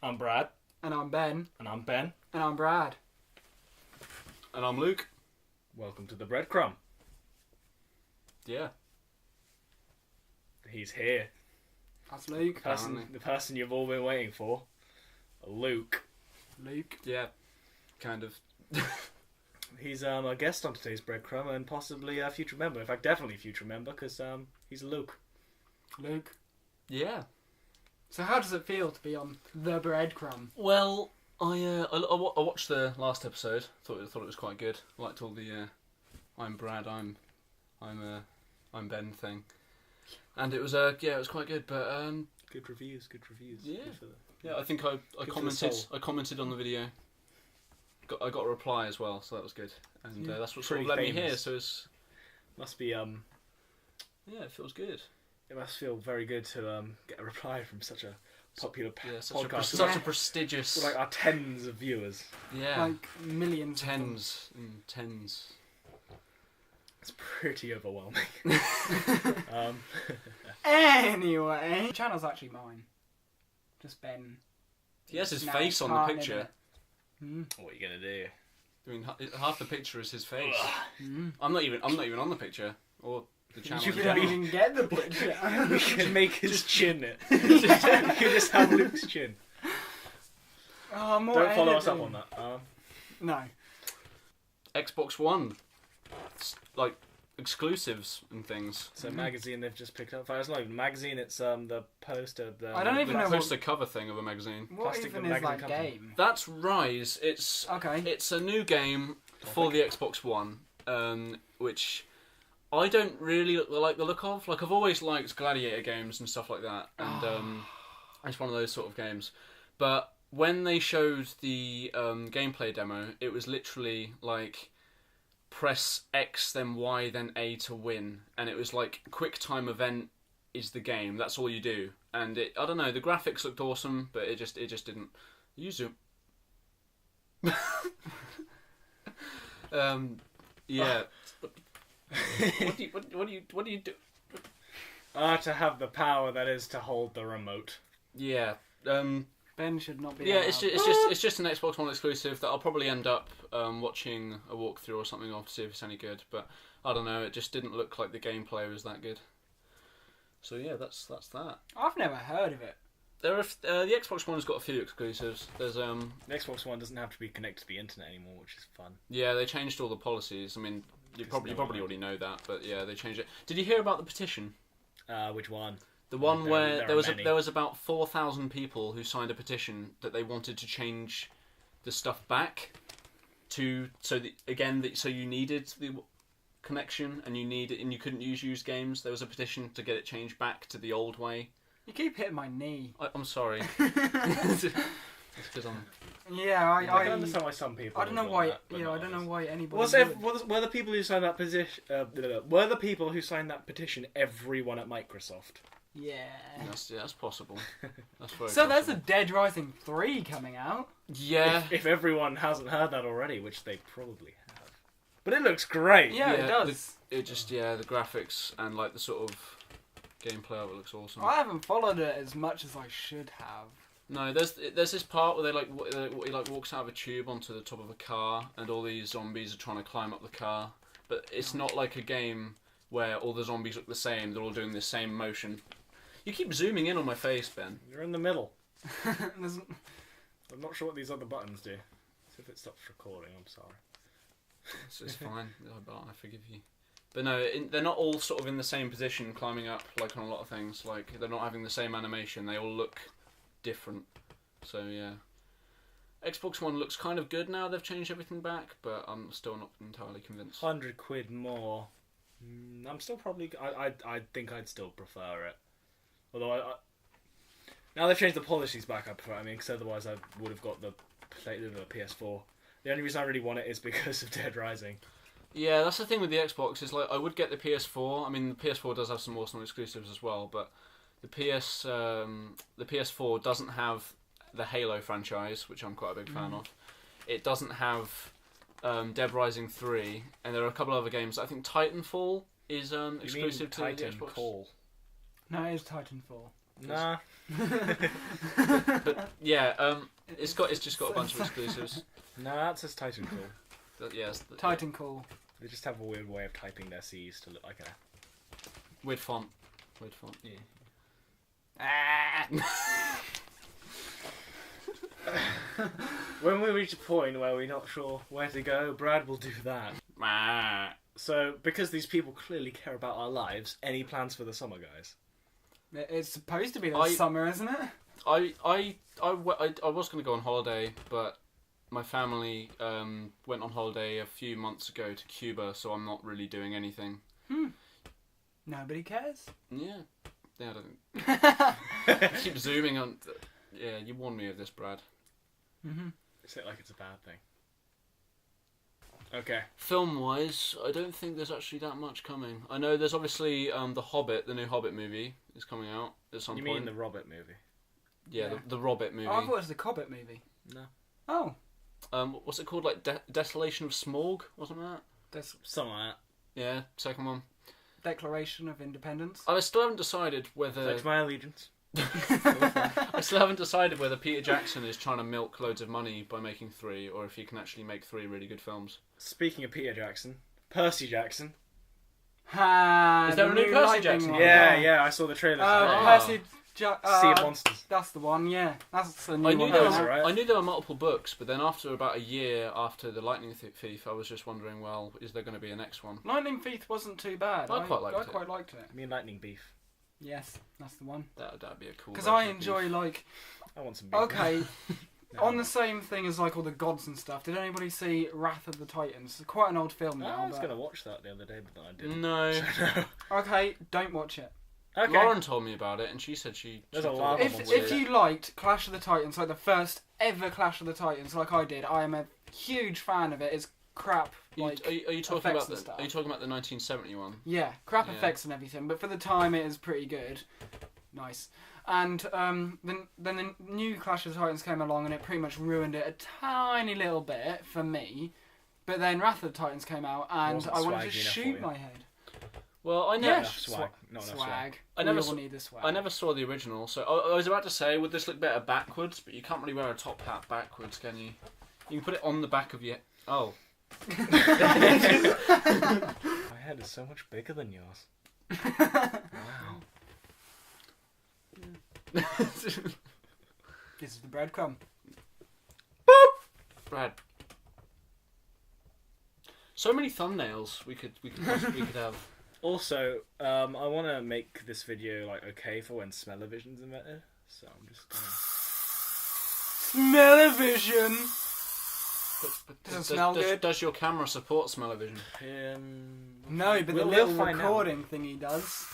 I'm Brad. And I'm Ben. And I'm Ben. And I'm Brad. And I'm Luke. Welcome to the Breadcrumb. Yeah. He's here. That's Luke. The person you've all been waiting for. Luke. Luke. Yeah. Kind of. He's a guest on today's Breadcrumb and possibly a future member. In fact, definitely a future member because he's Luke. Luke. Yeah. So how does it feel to be on the Breadcrumb? Well, I watched the last episode. Thought it was quite good. Liked all the I'm Brad, I'm Ben thing, and it was it was quite good. But Good reviews. Yeah. Good yeah, I think I commented on the video. I got a reply as well, so that was good, and that's what sort of led me here. So it's must be yeah, it feels good. It must feel very good to get a reply from such a popular podcast. Such a prestigious. With, like our tens of viewers. Yeah. Like millions. Tens and tens. It's pretty overwhelming. Anyway, the channel's actually mine. Just Ben. He has his Now face on the partner picture. What are you gonna do? I mean, half the picture is his face. I'm not even on the picture or the channel. You don't even get the picture. We can make his chin it. You can just have Luke's chin. Oh, more Don't follow us editing. up on that. No. Xbox One, like exclusives and things. It's a magazine they've just picked up. It's not even a magazine. It's the poster. I don't even The know poster cover thing of a magazine. What Plastic even is magazine that company. game? That's Rise. It's Okay. It's a new game for the Xbox One, which I don't really like the look of. Like I've always liked gladiator games and stuff like that, and it's one of those sort of games. But when they showed the gameplay demo, it was literally like press X then Y then A to win, and it was like quick time event is the game. That's all you do, and I don't know. The graphics looked awesome, but it just didn't use it. Yeah. What do you do? To have the power that is to hold the remote. Yeah. Ben should not be. Yeah, allowed. it's just an Xbox One exclusive that I'll probably end up watching a walkthrough or something of to see if it's any good. But I don't know. It just didn't look like the gameplay was that good. So yeah, that's that. I've never heard of it. There are the Xbox One's got a few exclusives. There's The Xbox One doesn't have to be connected to the internet anymore, which is fun. yeah, they changed all the policies. I mean, you probably already know that, but yeah, they changed it. Did you hear about the petition? Which one? The one where there there was about 4,000 people who signed a petition that they wanted to change the stuff back to so you needed the connection and you couldn't use used games. There was a petition to get it changed back to the old way. You keep hitting my knee. I'm sorry. It's because I'm. Yeah, I can understand why some people. I don't know would why. want that, but I not don't know others. why anybody. Were the people who signed that petition? Were the people who signed that petition everyone at Microsoft? Yeah. That's possible. That's very So there's a possible. Dead Rising 3 coming out. Yeah. If everyone hasn't heard that already, which they probably have. But it looks great. Yeah, it does. The graphics and like the sort of gameplay of it looks awesome. I haven't followed it as much as I should have. No, there's this part where he walks out of a tube onto the top of a car, and all these zombies are trying to climb up the car. But it's not like a game where all the zombies look the same. They're all doing the same motion. You keep zooming in on my face, Ben. You're in the middle. There's- I'm not sure what these other buttons do. So if it stops recording, I'm sorry. It's fine. I forgive you. But no, they're not all sort of in the same position climbing up like on a lot of things. Like they're not having the same animation. They all look different. So yeah. Xbox One looks kind of good now. They've changed everything back, but I'm still not entirely convinced. £100 more. I'm still probably. I think I'd still prefer it. Although now they've changed the policies back, I prefer. I mean, because otherwise I would have got the PS4. The only reason I really want it is because of Dead Rising. Yeah, that's the thing with the Xbox. Is like I would get the PS4. I mean, the PS4 does have some awesome exclusives as well, but the PS4 doesn't have the Halo franchise, which I'm quite a big fan of. It doesn't have Dead Rising 3, and there are a couple other games. I think Titanfall is exclusive to the Xbox. Call? No, it is Titanfall. Nah. But yeah, it's just got a bunch of exclusives. Nah, that says Titanfall. Yes, Titan Call. They just have a weird way of typing their C's to look like a... weird font. Weird font. Yeah. When we reach a point where we're not sure where to go, Brad will do that. So, because these people clearly care about our lives, any plans for the summer, guys? It's supposed to be the summer, isn't it? I was going to go on holiday, but my family went on holiday a few months ago to Cuba, so I'm not really doing anything. Nobody cares. Yeah, I don't. Keep zooming on. Yeah, you warned me of this, Brad. Say it like it's a bad thing. Okay. Film-wise, I don't think there's actually that much coming. I know there's obviously The Hobbit, the new Hobbit movie, is coming out at some point. You mean the Robert movie? Yeah, the Hobbit movie. Oh, I thought it was the Cobbit movie. No. Oh. What's it called? Like Desolation of Smaug, wasn't that? There's Something like Yeah, second one. Declaration of Independence. I still haven't decided whether... that. Pledge my allegiance. I still haven't decided whether Peter Jackson is trying to milk loads of money by making 3, or if he can actually make 3 really good films. Speaking of Peter Jackson, Percy Jackson. Ha! Is there a new Percy Lightning Jackson? one. Yeah, I saw the trailer. Percy Sea of Monsters. That's the one, yeah. That's the new I knew one. there was, right? I knew there were multiple books, but then after about a year after the Lightning Thief, I was just wondering, well, is there going to be a next one? Lightning Thief wasn't too bad. I quite liked it. I quite liked it. Me and Lightning Beef. Yes, that's the one. That'd be a cool. Because I version of enjoy Beef. like. I want some beef. Okay. No. On the same thing as like all the gods and stuff. Did anybody see Wrath of the Titans? It's quite an old film now. I was but... going to watch that the other day, but then I didn't. No. Okay, don't watch it. Okay. Lauren told me about it, and she said There's a thought lot it of was them. If you liked Clash of the Titans, like the first ever Clash of the Titans, like I did, I am a huge fan of it. It's crap. Like, are you talking effects about and the? stuff. Are you talking about the 1971? yeah, crap Yeah. effects and everything, but for the time it is pretty good. Nice. And then the new Clash of the Titans came along and it pretty much ruined it a tiny little bit for me. But then Wrath of the Titans came out and Wasn't I wanted to swaggy enough for shoot you. my head. Well, I Yeah, never. enough swag. Not enough swag. I never We saw- all need the swag. I never saw the original, so I was about to say, would this look better backwards? But you can't really wear a top hat backwards, can you? You can put it on the back of your. Oh. My head is so much bigger than yours. Wow. This is the breadcrumb. Brad. So many thumbnails we could have. Also, I want to make this video like okay for when Smellavision's invented, so I'm just gonna... Smellavision! But Doesn't smell good. Does your camera support Smellavision? No, but the we'll little find out. recording thing he does.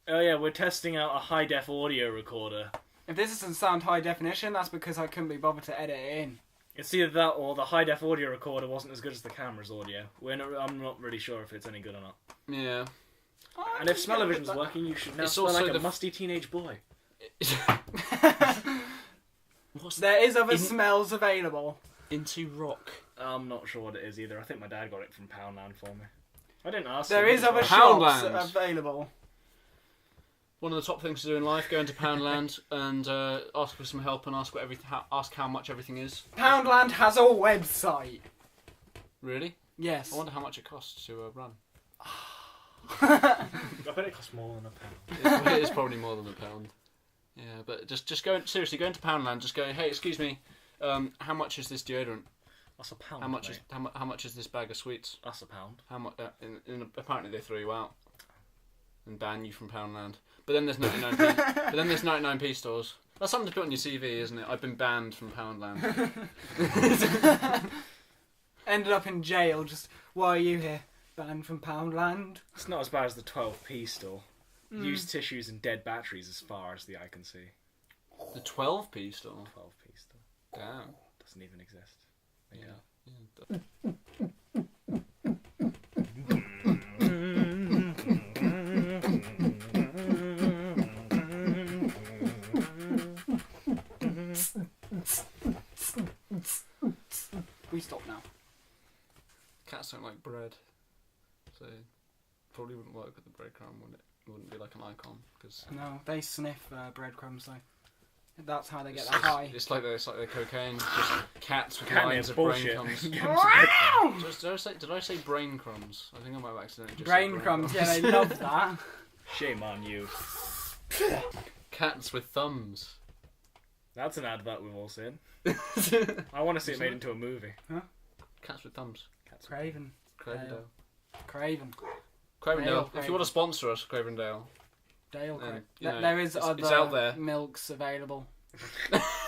Oh yeah, we're testing out a high-def audio recorder. If this doesn't sound high definition, that's because I couldn't be bothered to edit it in. It's either that or the high-def audio recorder wasn't as good as the camera's audio. I'm not really sure if it's any good or not. Yeah. And if Smellavision's working, you should now It's smell also like a the- musty teenage boy. There is other smells available. Into rock. I'm not sure what it is either. I think my dad got it from Poundland for me. I didn't ask. There him, is but other it's shops Poundland. available. One of the top things to do in life: go into Poundland and ask for some help and ask ask how much everything is. Poundland has a website. Really? Yes. I wonder how much it costs to run. I bet it costs more than a pound. It is probably more than £1. Yeah, but just go seriously. Go into Poundland. Just go. Hey, excuse me. How much is this deodorant? That's a pound. How much mate. is how much is this bag of sweets? That's a pound. How much? Apparently they throw you out and ban you from Poundland. But then there's 99p. But then there's 99p stores. That's something to put on your CV, isn't it? I've been banned from Poundland. Ended up in jail. Just why are you here? Banned from Poundland. It's not as bad as the 12p store. Used tissues and dead batteries as far as the eye can see. The 12p store. 12p store. Damn. Doesn't even exist. But Yeah. We stop now. Cats don't like bread, so probably wouldn't work with the breadcrumb, would it? wouldn't be like an icon because No, they sniff breadcrumbs though. That's how they get that high. it's like the cocaine, just cats with Cocaine lines is of bullshit. brain crumbs. Wow! Did I say brain crumbs? I think I might have accidentally just Brain said crumbs, yeah, they love that. Shame on you. Cats with thumbs. That's an advert we've all seen. I want to see it made into a movie. Cats with thumbs. Cats. Craven. Cravendale. Craven. Cravendale. Dale If you want to sponsor us, Cravendale. Dale And, Craven. you know, There is it's other out there. milks available.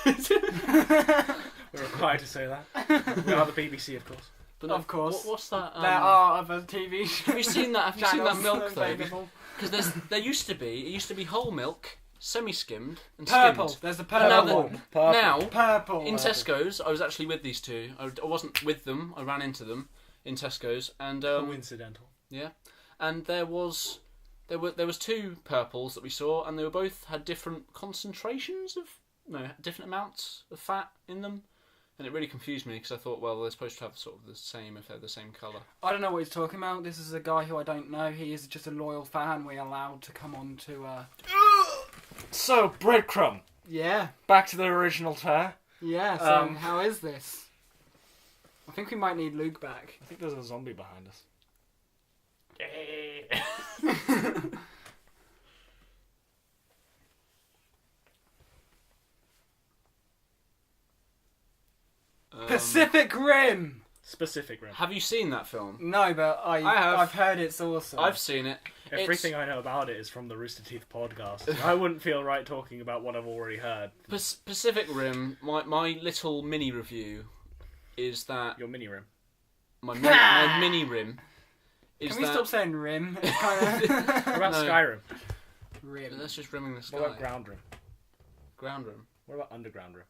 We're required to say that. We are the BBC, of course. But Of course. What's that? There are other TV shows. Have you seen that? Have you seen that channels milk though? available. Because there used to be whole milk, semi-skimmed, and skimmed. Purple. There's a now purple one. Now, Purple. in Tesco's, I was actually with these two. I wasn't with them. I ran into them in Tesco's, and Coincidental. yeah, and there was two purples that we saw, and they were both had different concentrations of different amounts of fat in them, and it really confused me because I thought, well, they're supposed to have sort of the same if they're the same colour. I don't know what he's talking about. This is a guy who I don't know. He is just a loyal fan. We allowed to come on to. So, Breadcrumb. Yeah. Back to the original tear. Yeah. So how is this? I think we might need Luke back. I think there's a zombie behind us. Pacific Rim. Specific Rim. Have you seen that film? No, but I have. I've heard it's awesome. I've seen it. Everything I know about it is from the Rooster Teeth podcast. I wouldn't feel right talking about what I've already heard. Pacific Rim. My little mini review is that Your mini rim. my mini rim is Can we that. stop saying rim? It's kind of What about No. Skyrim? rim. That's just rimming the sky. What about ground rim? Ground rim. What about underground rim?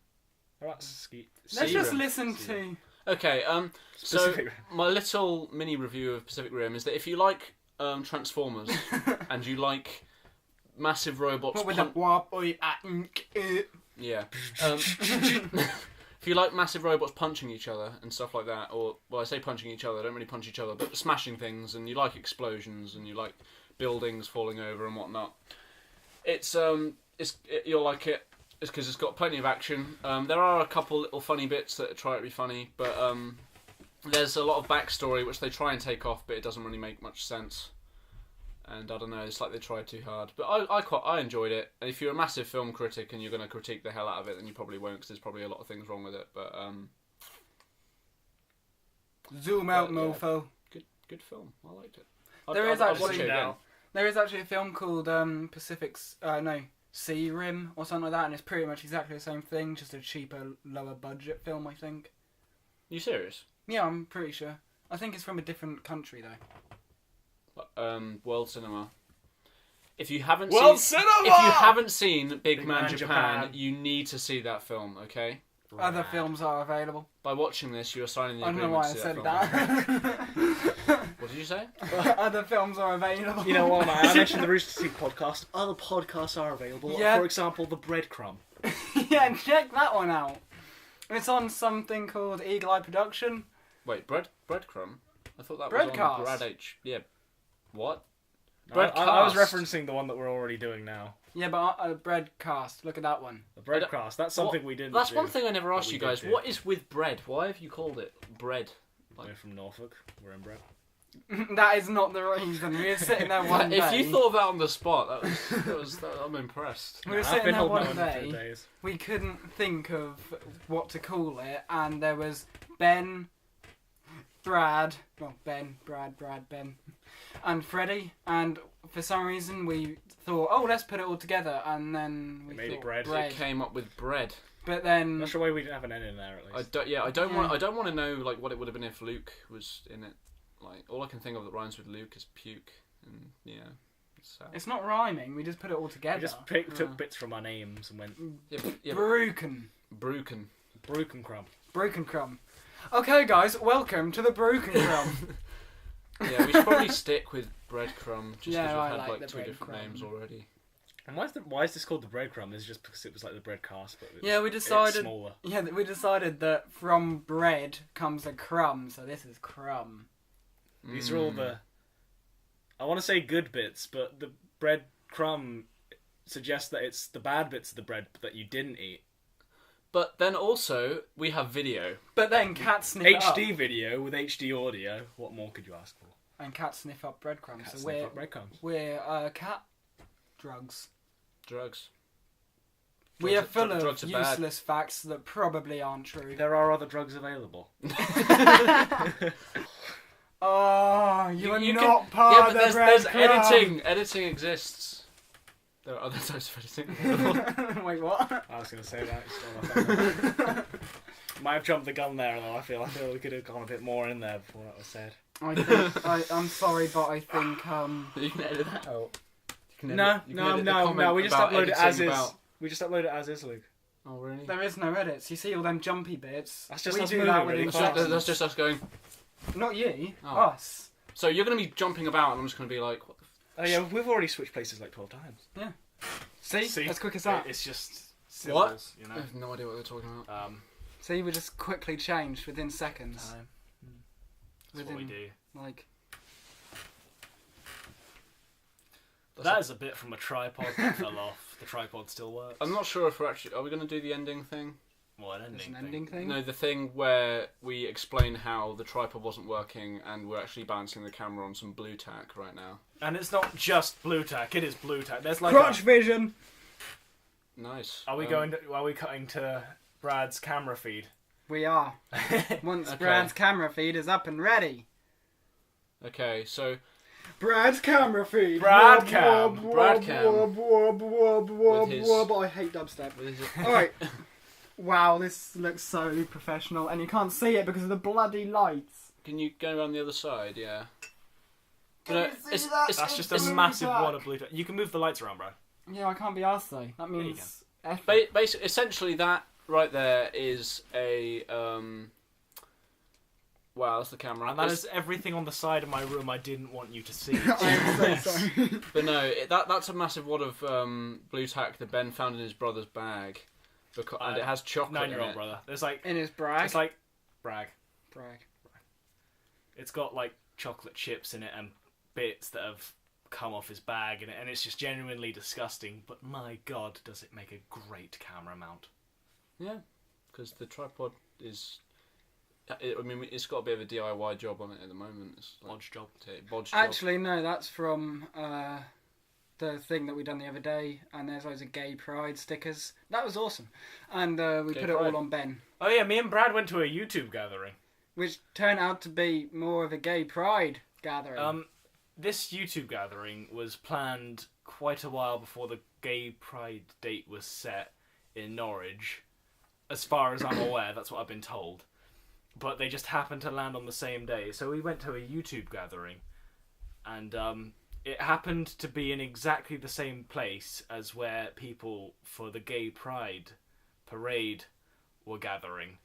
What about ski? Let's Sea just rim. listen Sea to. Okay. So Specific Rim. my little mini review of Pacific Rim is that if you like Transformers and you like massive robots, What with the wop oi yeah. If you like massive robots punching each other and stuff like that, or well, I say punching each other, they don't really punch each other, but smashing things, and you like explosions and you like buildings falling over and whatnot, you'll like it. It's because it's got plenty of action. There are a couple little funny bits that try to be funny, but there's a lot of backstory which they try and take off, but it doesn't really make much sense. And I don't know, it's like they tried too hard. But I enjoyed it. And if you're a massive film critic and you're going to critique the hell out of it, then you probably won't, because there's probably a lot of things wrong with it. But Zoom out, yeah. mofo. good film. I liked it. There is I'd actually- watch it again. There is actually a film called Sea Rim or something like that, and it's pretty much exactly the same thing, just a cheaper, lower budget film, I think. You serious? Yeah, I'm pretty sure. I think it's from a different country though. World Cinema. If you haven't World seen, Cinema! if you haven't seen Big Man Man Japan, Japan. you need to see that film. Okay. Other films are available. By watching this, you are signing the I don't know agreement why I to see said that. Film. that. What did you say? Other films are available. You know what, I mentioned the Rooster Teeth podcast. Other podcasts are available. Yeah. For example, the Breadcrumb. Yeah, check that one out. It's on something called Eagle Eye Production. Wait, Breadcrumb? I thought that was Breadcast. on Brad H. Yeah. What? I was Breadcast. referencing the one that we're already doing now. Yeah, but Breadcast. Look at that one. The Breadcast. That's something we didn't That's do. one thing I never asked we you did guys. do. What is with bread? Why have you called it bread? We're from Norfolk. We're in Bread. That is not the reason. We were sitting there one day. If you thought of that on the spot, I'm impressed. We were I've sitting been there holding one on for day. days. We couldn't think of what to call it, and there was Ben, Brad, Ben, and Freddie, and for some reason we thought, oh, let's put it all together, and then we Made it thought bread. It came up with bread. But then, Not sure why we didn't have an N in there at least. I don't want to know like what it would have been if Luke was in it. Like all I can think of that rhymes with Luke is puke, and yeah, it's sad. it's not rhyming. We just put it all We together. just took bits from our names and went Yeah, Broken. Bruken. Broken. Okay, guys, welcome to the Broken Crumb. Yeah, we should probably stick with Breadcrumb just because Yeah, I we've had like the like two different Breadcrumb. names already. And why is this called the Breadcrumb? It's just because it was like the Breadcast, but Yeah, we it's decided. smaller. Yeah, we decided that from bread comes a crumb, so this is crumb. These are all the, I want to say good bits, but breadcrumb suggests that it's the bad bits of the bread that you didn't eat. But then also, we have video. But then cats sniff it up. HD video with HD audio. What more could you ask for? And cats sniff up breadcrumbs. Cats So sniff up breadcrumbs. we're cat drugs. Drugs. We are full of drugs are bad. useless facts that probably aren't true. There are other drugs available. Oh, you're You not can- part yeah, of but the there's breadcrumb. editing. Editing exists. There are other types of editing. Wait, what? I was going to say that. You stole my thunder. Might have jumped the gun there, though. I feel we could have gone a bit more in there before that was said. I think, I'm sorry, but I think You can edit that out. You can No. edit the comment We just about upload it as editing is. about- We just upload it as is, Luke. Oh really? there is no edits. You see all them jumpy bits. That's just we us do moving that really within fast. seconds. That's just us going. Not you, Oh. us. So you're going to be jumping about, and I'm just going to be like, what the Oh yeah, we've already switched places like 12 times. See? As quick as that. It's just What? symbols, you I know. have no idea what they're talking about. See, we just quickly changed within seconds. Time. That's what we do. Like, That is a bit from a tripod that fell off. The tripod still works. I'm not sure if we're actually. Are we going to do the ending thing? What there's ending? an ending thing. No, the thing where we explain how the tripod wasn't working, and we're actually balancing the camera on some blue tack right now. And it's not just blue tack. It is blue tack. There's like. Crotch vision. Nice. Are we going? Are we cutting to Brad's camera feed? We are. Once Okay. Brad's camera feed is up and ready. Okay, so Brad's camera feed. Brad Wob, cam. wob, Brad wob, cam. wob, wob, wob, wob, his- wob. I hate dubstep. with his- Alright. Wow, this looks so professional, and you can't see it because of the bloody lights. can you go around the other side? Yeah. Can No, you see it's- that? That's just a It's massive blue wad of tack. blue tack. You can move the lights around, Brad. Yeah, I can't be arsed though. That you means effort. Basically, essentially, that right there is a. Wow, that's the camera. And that is everything on the side of my room I didn't want you to see. I am so sorry. But no, that's a massive wad of blue tack that Ben found in his brother's bag, and it has chocolate in 9-year-old it. brother. There's like. In his brag. It's like. Brag. Brag. It's got like chocolate chips in it and bits that have come off his bag, and it's just genuinely disgusting. But my god, does it make a great camera mount? Yeah, because the tripod is. I mean, it's got a bit of a DIY job on it at the moment. It's like, Bodge job. bodge job. Actually, no, that's from the thing that we done the other day, and there's loads of gay pride stickers. That was awesome. And we Gay put it pride. all on Ben, Oh yeah, me and Brad went to a YouTube gathering. which turned out to be more of a gay pride gathering. This YouTube gathering was planned quite a while before the gay pride date was set in Norwich. As far as I'm aware, that's what I've been told. But they just happened to land on the same day. So we went to a YouTube gathering. And it happened to be in exactly the same place as where people for the gay pride parade were gathering.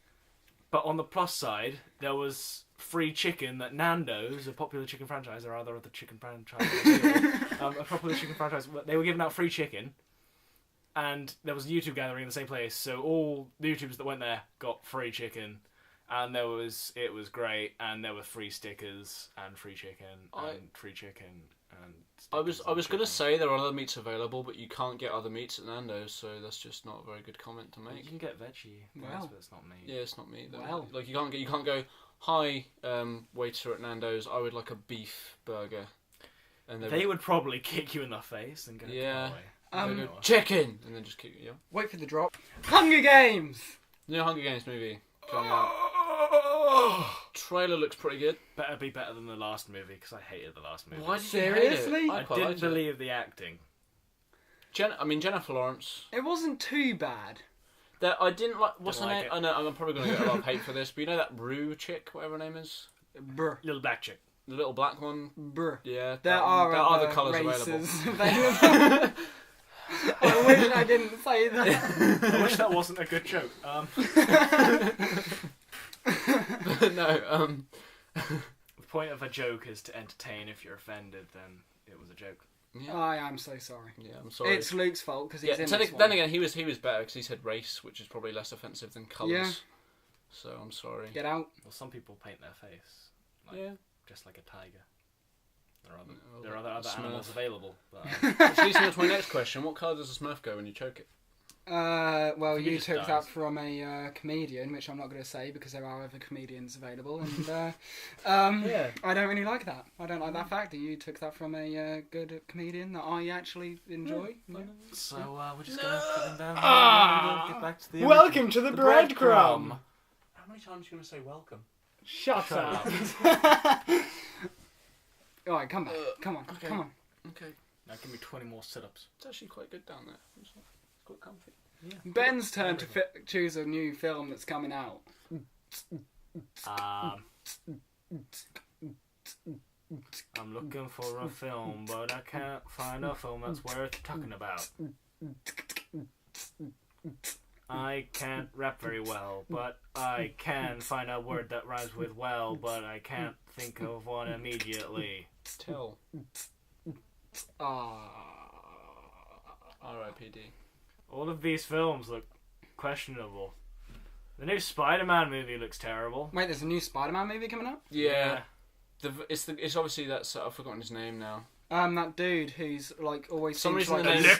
But on the plus side, there was free chicken at Nando's, a popular chicken franchise, or other chicken franchise. A popular chicken franchise. They were giving out free chicken. And there was a YouTube gathering in the same place. So all the YouTubers that went there got free chicken. And it was great, and there were free stickers and free chicken and free chicken and. I was stickers and going to chicken. say there are other meats available, but you can't get other meats at Nando's, so that's just not a very good comment to You make. can get veggie, Wow. but it's not meat. Yeah, it's not meat though. Wow. Like you can't go, hi, waiter at Nando's, I would like a beef burger, and They would probably kick you in the face and go. Yeah. "Go away." go chicken, and then just kick you. Yeah. Wait for the drop. Hunger Games! The new Hunger Games movie coming out. Trailer looks pretty good. Better be better than the last movie because I hated the last movie. Why did Seriously? you hate it? I quite didn't liked it. believe the acting. Jennifer Lawrence. It wasn't too bad. That I didn't like. What's her Don't like name? it. I know I'm probably going to get a lot of hate for this, but you know that Rue chick, whatever her name is, Brr. Little black chick. the little black one. Brr. Yeah, There that are one. There are other the colours races available. available. I wish I didn't say that. I wish that wasn't a good joke. No, The point of a joke is to entertain. If you're offended, then it was a joke. yeah, I am so sorry. yeah, I'm sorry. It's Luke's fault because he's Yeah, in then, this one. then again, he was better because he said race, which is probably less offensive than colours. Yeah. So I'm sorry. Get out. Well, some people paint their face, like, Yeah. just like a tiger. There are other animals available. But, Which leads me to my next question. What colour does a Smurf go when you choke it? Well, He you just took dies. that from a comedian, which I'm not going to say because there are other comedians available, and yeah. I don't really like that. I don't like that fact that you took that from a good comedian that I actually enjoy. Yeah. So we're just going to put them down. Ah! Get back to the Welcome to the Breadcrumb. How many times are you going to say welcome? Shut Shut up. All right, come back. Come on, Okay. come on. Okay. Now give me 20 more sit-ups. It's actually quite good down there. It's quite comfy. Yeah. Ben's turn to choose a new film that's coming out. I'm looking for a film, but I can't find a film that's worth talking about. I can't rap very well, but I can find a word that rhymes with well, but I can't think of one immediately. Tell. R.I.P.D. All of these films look questionable. The new Spider-Man movie looks terrible. Wait, there's a new Spider-Man movie coming out? Yeah. It's obviously that's I've forgotten his name now. That dude who's like always For some seems reason like the a name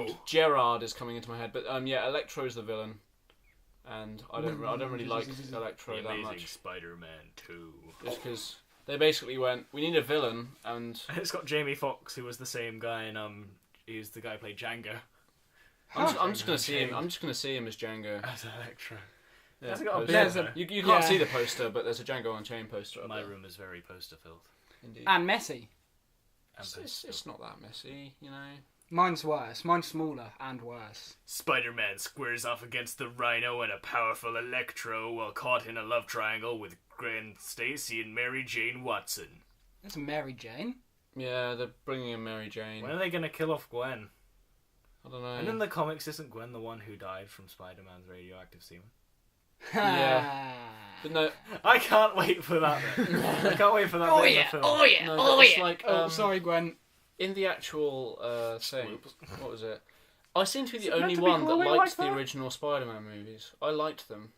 stone. Gerard is coming into my head, but yeah, Electro's the villain, and I don't really like Electro The that Amazing much. Spider-Man 2. Just because they basically went, we need a villain, and It's got Jamie Foxx, who was the same guy in he's the guy who played Django I'm just gonna see him. I'm just gonna see him as Django. as Electro. Yeah, Has he got a poster. beard, There's a- though? You can't Yeah. see the poster, but there's a Django Unchained poster up My there. room is very poster-filled. Indeed. And messy. And It's not that messy, you know. Mine's worse. Mine's smaller and worse. Spider-Man squares off against the Rhino and a powerful Electro while caught in a love triangle with Gwen Stacy and Mary Jane Watson. That's Mary Jane. Yeah, they're bringing in Mary Jane. When are they going to kill off Gwen? I don't know. And in the comics, isn't Gwen the one who died from Spider-Man's radioactive semen? Yeah. But no, I can't wait for that bit. I can't wait for that bit in the film. no, it's like Oh, sorry, Gwen. in the actual thing. What was it? I seem to be the it meant only to be one that glowing liked like the that? original Spider-Man movies. I liked them.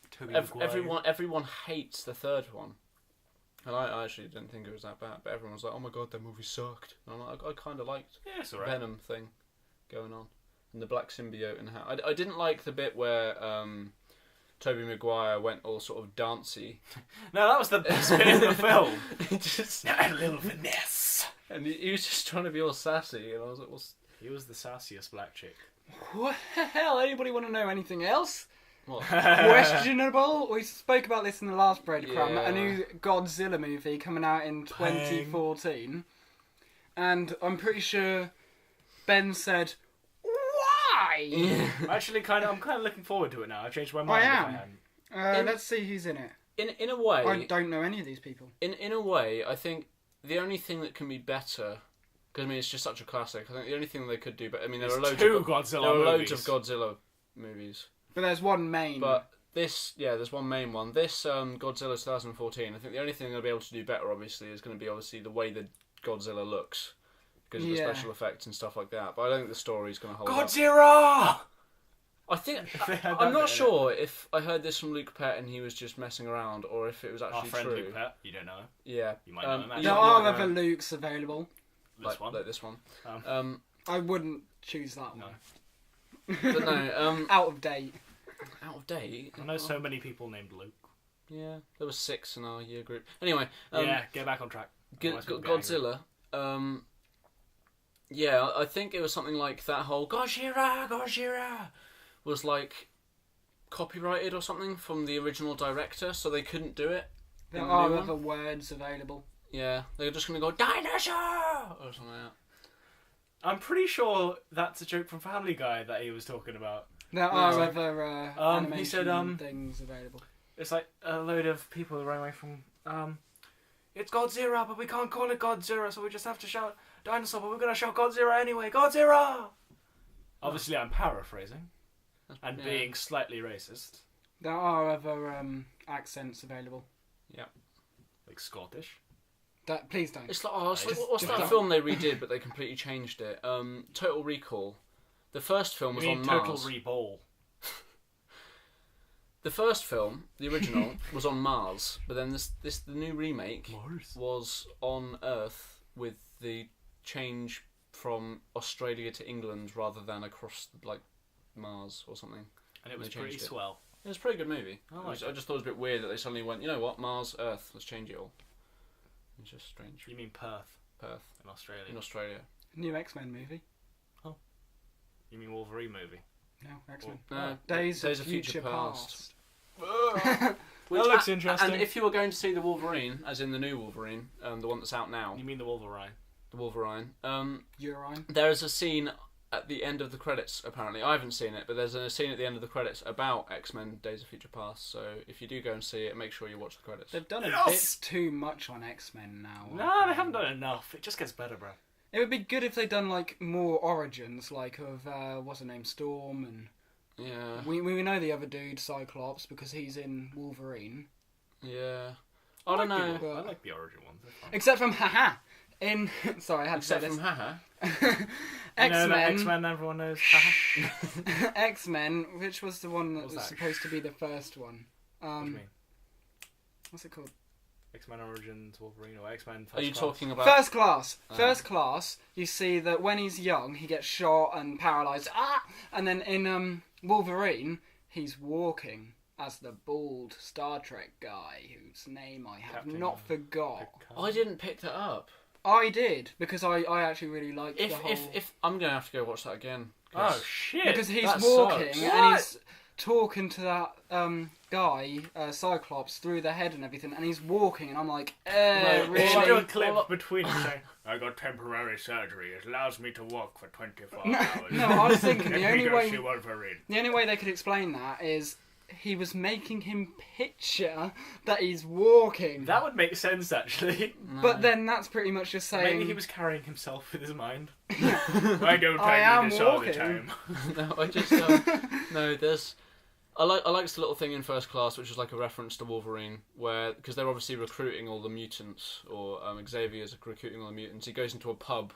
Tobey Maguire. Everyone hates the third one, and I actually didn't think it was that bad. But everyone was like, "Oh my god, that movie sucked." And I'm like, I kind of liked Yeah, it's the alright. Venom thing going on, and the black symbiote and how I didn't like the bit where Tobey Maguire went all sort of dancey. No, that was the best bit in the film. Just, A little finesse. and he was just trying to be all sassy, and I was like, "What's He was the sassiest black chick. What the hell? Anybody want to know anything else? what?" Questionable? We spoke about this in the last Breadcrumb. Yeah. A new Godzilla movie coming out in 2014. And I'm pretty sure Ben said, why? Actually, I'm kind of looking forward to it now. I've changed my I mind. am. If I hadn't. Let's see who's in it. In a way, I don't know any of these people. in a way, I think the only thing that can be better, because I mean it's just such a classic. I think the only thing they could do, but I mean there are loads two of Godzilla there are movies. loads of Godzilla movies, But there's one main. but this there's one main one. This Godzilla 2014. I think the only thing they'll be able to do better, obviously, is going to be obviously the way that Godzilla looks because of the Yeah. special effects and stuff like that. But I don't think the story's going to hold up. Godzilla! I think they had I'm that not bit in sure if I heard this from Luke Pett and he was just messing around, or if it was Our actually friend true. Luke Pett. You don't know him. Yeah, You might know him, actually. there yeah, are yeah, other Lukes available. This one. like this one. I wouldn't choose that No. one. But no, Out of date. out of date. I know so many people named Luke. Yeah, there was 6 in our year group. Anyway, Yeah, get back on track. Otherwise people get angry. Godzilla. Yeah, I think it was something like that whole Gojira was like copyrighted or something from the original director, so they couldn't do it. There in the are new other one. words available. Yeah, they were just gonna go dinosaur or something like that. I'm pretty sure that's a joke from Family Guy that he was talking about. There are No. other animation he said, things available. It's like a load of people who run away from, it's Godzilla, but we can't call it Godzilla, so we just have to shout dinosaur, but we're going to shout Godzilla anyway. Godzilla! Obviously, I'm paraphrasing and Yeah. being slightly racist. There are other accents available. Like Scottish. Please don't. It's like, what's just that don't. film they redid, but they completely changed it? Total Recall. The first film was You mean on Total Mars. Reball. The first film, the original, was on Mars, but then the new remake was on Earth with the change from Australia to England rather than across like Mars or something. And it was pretty swell. It was a pretty good movie. I just thought it was a bit weird that they suddenly went, you know what, Mars, Earth, let's change it all. It's just strange. You mean Perth? Perth. In Australia. In Australia. New X-Men movie. Oh. You mean Wolverine movie? No, X-Men. No, Days of Future Past. That looks interesting. And if you were going to see the Wolverine, as in the new Wolverine, the one that's out now. You mean the Wolverine? The Wolverine. Urine. There is a scene at the end of the credits, apparently. I haven't seen it, but there's a scene at the end of the credits about X-Men Days of Future Past, so if you do go and see it, make sure you watch the credits. They've done a bit too much on X-Men now. No, they haven't done enough. It just gets better, bro. It would be good if they'd done like more origins, like of what's her name, Storm, and yeah, we know the other dude, Cyclops, because he's in Wolverine. Yeah, I don't know. I like the origin ones. Except from haha. In sorry, I had Except to say from haha. X-Men. X-Men, everyone knows. X-Men, which was the one that was that? supposed to be the first one. What do you mean? What's it called? X-Men Origins Wolverine or X-Men First Are you Class? talking about First Class? First Class, you see that when he's young, he gets shot and paralysed. And then in Wolverine, he's walking as the bald Star Trek guy whose name I have Captain not forgot. I didn't pick that up. I did, because I actually really liked the whole... If I'm gonna have to go watch that again. Oh shit! Because he's that walking sucks. and he's talking to that guy, Cyclops, through the head and everything, and he's walking, and I'm like, They really? should do a clip between them saying, I got temporary surgery. It allows me to walk for 24 hours. No, I was thinking Let the me only go way... see Wolverine. The only way they could explain that is he was making him picture that he's walking. That would make sense, actually. But then that's pretty much just saying... Maybe he was carrying himself with his mind. Why don't I I am do this all the walking. time? No, I just no. There's I liked the little thing in First Class, which was like a reference to Wolverine, where because they're obviously recruiting all the mutants, or Xavier's recruiting all the mutants. He goes into a pub,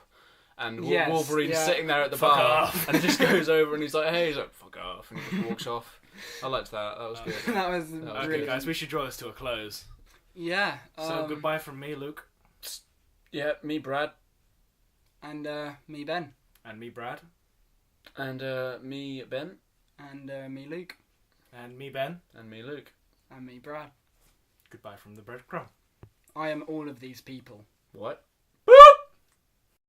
and Yes, Wolverine's yeah. sitting there at the Fuck bar, off. and he just goes over and he's like, "Hey," he's like, "Fuck off," and he just walks off. I liked that. That was good. that was Okay, really... Okay, guys, we should draw this to a close. Yeah. So goodbye from me, Luke. Yeah, me, Brad, And me, Ben. And me, Brad. and me, Ben, And me, Luke. And me, Ben. and me, Luke. And me, Brad. Goodbye from the Breadcrumb. I am all of these people. What?